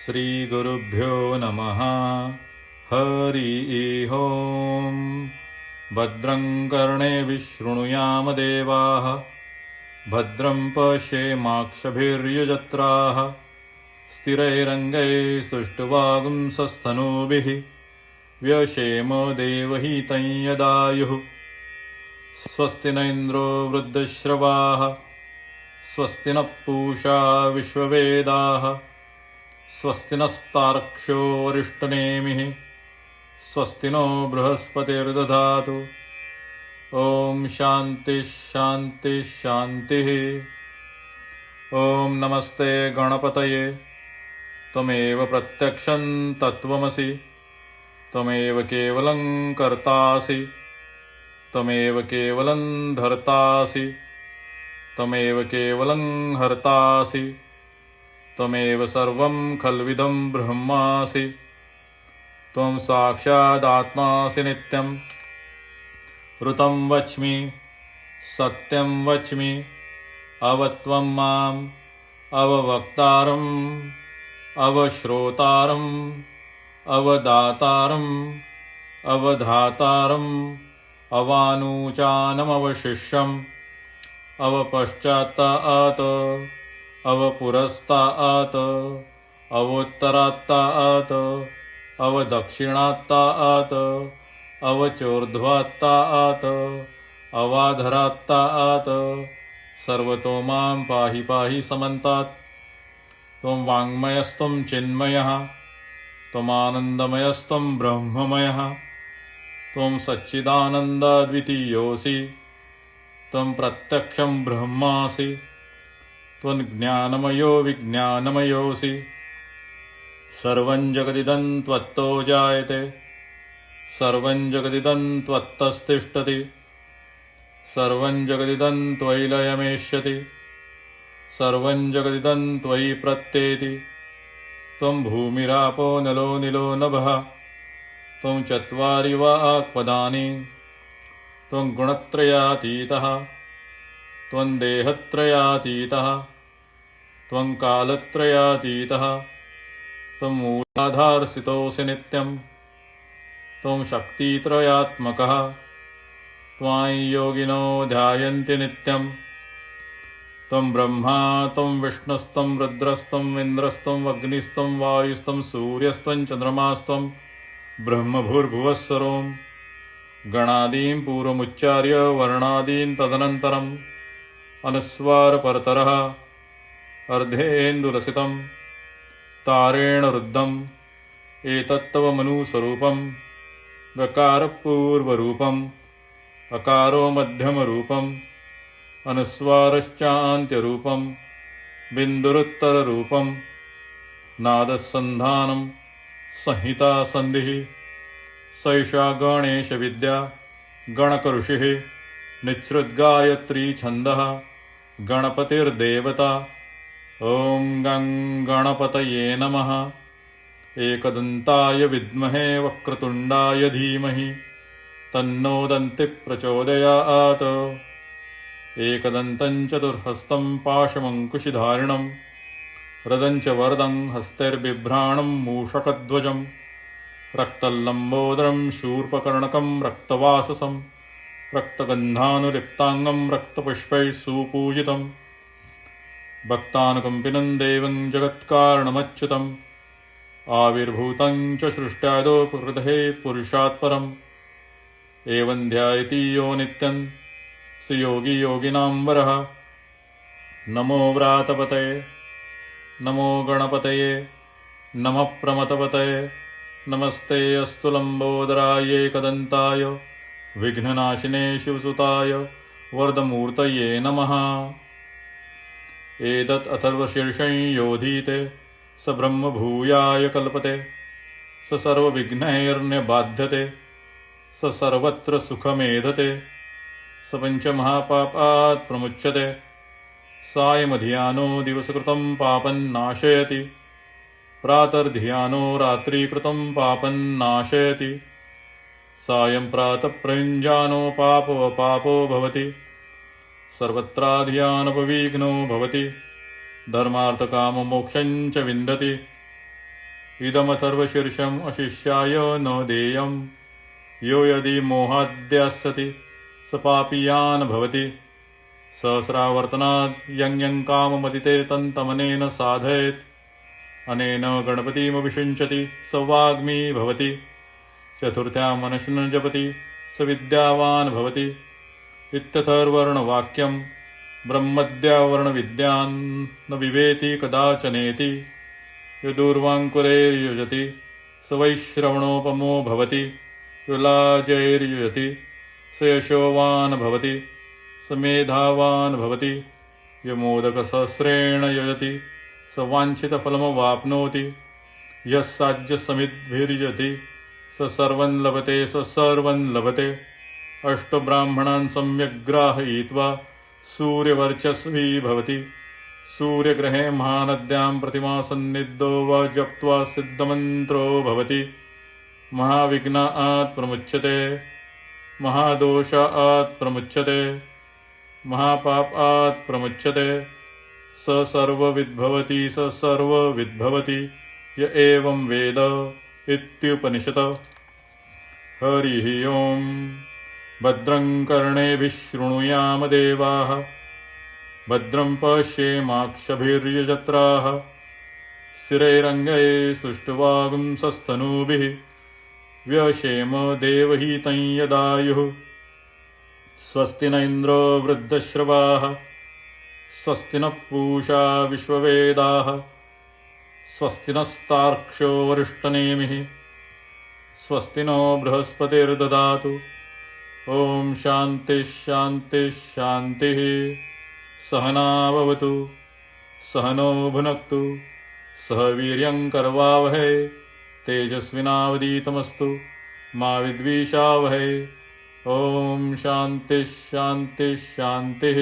श्रीगुरुभ्यो नमः। हरि ओम्। भद्रं कर्णेभिः शृणुयाम देवाः, भद्रं पश्येमाक्षभिर्यजत्राः, स्थिरैरङ्गैस्तुष्टुवागुंसस्तनूभिः व्यशेम देवहितं यदायुः। स्वस्ति न इन्द्रो वृद्धश्रवाः, स्वस्ति नः पूषा विश्ववेदाः, स्वस्ति नस्तार्क्ष्यो अरिष्टनेमिः, स्वस्ति नो बृहस्पतिर्दधातु। ॐ शान्ति शान्ति शान्तिः। ॐ नमस्ते गणपतये। त्वमेव प्रत्यक्षं तत्त्वमसि, त्वमेव केवलं कर्तासि, त्वमेव केवलं धर्तासि, त्वमेव केवलं हर्तासि, त्वमेव सर्वं खल्विदं ब्रह्मासि। त्वं साक्षादात्मासि नित्यं। ऋतं वच्मि सत्यं वच्मि, अवत्वं माम् अववक्तारम् अवश्रोतारम् अवदातारम् अवधातारम् अवानुचानमवशिष्यम् अवपश्चात्तात् अवपुरस्तात् अवोत्तरात्तात् अवदक्षिणात्तात् अवचोर्ध्वात्तात् अवाधरात्तात् सर्वतो मां पाहि पाहि समन्तात्। त्वं वाङ्मयस्त्वं चिन्मयः, त्वमानन्दमयस्त्वं ब्रह्ममयः, त्वं सच्चिदानन्दाद्वितीयोऽसि, त्वं प्रत्यक्षं ब्रह्मासि, त्वं ज्ञानमयो विज्ञानमयोऽसि। सर्वं जगदिदं त्वत्तो जायते, सर्वं जगदिदं त्वत्तस्तिष्ठति, सर्वं जगदिदं त्वयि लयमेष्यति, सर्वं जगदिदं त्वयि प्रत्येति। त्वं भूमिरापो नलो निलो नभः, त्वं चत्वारि वाक्पदानि, त्वं गुणत्रयातीतः, त्वं देहत्रयातीतः, त्वं कालत्रयातीतः, त्वं मूलाधारस्थितोऽसि नित्यं, त्वं शक्तित्रयात्मकः। त्वां योगिनो ध्यायन्ति नित्यं। त्वं ब्रह्मा त्वं विष्णुस्त्वं रुद्रस्त्वं इन्द्रस्त्वं अग्निस्त्वं वायुस्त्वं सूर्यस्त्वं चन्द्रमास्त्वं ब्रह्मभूर्भुवस्वरों। गणादीन् पूर्वमुच्चार्य वर्णादीन् तदनन्तरम् अनुस्वारपरतरः अर्धेन्दुलसितं तारेण रुद्धम् एतत्तवमनुस्वरूपम्। गकारपूर्वरूपम्, अकारो मध्यमरूपम्, अनुस्वारश्चान्त्यरूपम्, बिन्दुरुत्तररूपम्, नादसन्धानं संहितासन्धिः। सैषा गणेशविद्या गणकऋषिः, निःसृद्गायत्री छन्दः गणपतिर्देवता। ॐ गं गणपतये नमः। एकदन्ताय विद्महे वक्रतुण्डाय धीमहि तन्नो दन्तिः प्रचोदयात्। एकदन्तं चतुर्हस्तं पाशमङ्कुशधारिणं, रदं च वरदं हस्तैर्बिभ्राणं मूषकध्वजं, रक्तल्लम्बोदरं शूर्पकर्णकं रक्तवाससं, रक्तगन्धानुलिप्ताङ्गं रक्तपुष्पैः सुपूजितं, भक्तानुकम्पिनं देवं जगत्कारणमच्युतम्, आविर्भूतं च सृष्ट्यादौ प्रकृतेः पुरुषात् परम्। एवं ध्यायति यो नित्यं स योगी योगिनां वरः। नमो व्रातपतये, नमो गणपतये, नमः प्रमथपतये, नमस्ते अस्तु लम्बोदराय एकदन्ताय विघ्ननाशिने शिवसुताय वरदमूर्तये नमः। एतत् अथर्वशीर्षं योधीते स ब्रह्मभूयाय कल्पते, स सर्वविघ्नैर्निबाध्यते, स सर्वत्र सुखमेधते, स पञ्चमहापापात् प्रमुच्यते, सायमधियानो दिवसकृतं पापं नाशयति, प्रातर्धियानो रात्रिकृतं पापं नाशयति, सायं प्रातः प्रयुञ्जानो पापोऽपापो भवति, सर्वत्राधियानपविघ्नो भवति, धर्मार्थकाममोक्षं च विन्दति। इदमथर्वशीर्षम् अशिष्याय न देयम् यो यदि मोहाद्यास्यति स पापीयान् भवति सहस्रावर्तनात् यं काममदिते तन्तमनेन साधयेत् अनेन गणपतिमभिषिञ्चति स वाग्मी भवति चतुर्थ्यां मनश्न जपति स विद्यावान् भवति इत्यथर्ववर्णवाक्यम् ब्रह्मद्यावर्णविद्यान् न विवेति कदाचनेति यदूर्वाङ्कुरैर्युजति स वैश्रवणोपमो भवति युलाजैर्युजति स यशोवान् भवति स मेधावान् भवति यमोदकसहस्रेण यजति स वाञ्छितफलमवाप्नोति यः साज्यसमिद्भिर्यजति स सर्वं लभते स सर्वं लभते अष्टब्राह्मणान् सम्यग् ग्राहयित्वा सूर्यवर्चस्वी भवति सूर्यग्रहे महानद्यां प्रतिमासन्निधो वा जप्त्वा सिद्धमन्त्रो भवति महाविघ्नात् प्रमुच्यते महादोषात् प्रमुच्यते महापापात् प्रमुच्यते स सर्वविद्भवति स सर्वविद्भवति य एवं वेद इत्युपनिषत्। हरिः ओम्। भद्रं कर्णेभिः शृणुयाम देवाः भद्रं पश्येमाक्षभिर्यजत्राः स्थिरैरङ्गैः सुष्ठुवागुंसस्तनूभिः व्यशेम देवहितं यदायुः स्वस्ति न इन्द्रो वृद्धश्रवाः स्वस्ति नः पूषा विश्ववेदाः स्वस्ति नस्तार्क्ष्यो वरिष्ठनेमिः स्वस्ति नो बृहस्पतिर्ददातु। ॐ शान्तिः शान्तिः शान्तिः। सहना भवतु सहनो भुनक्तु सह वीर्यं करवावहै तेजस्विनावधीतमस्तु मा विद्विषावहै। ॐ शान्तिः शान्तिः शान्तिः।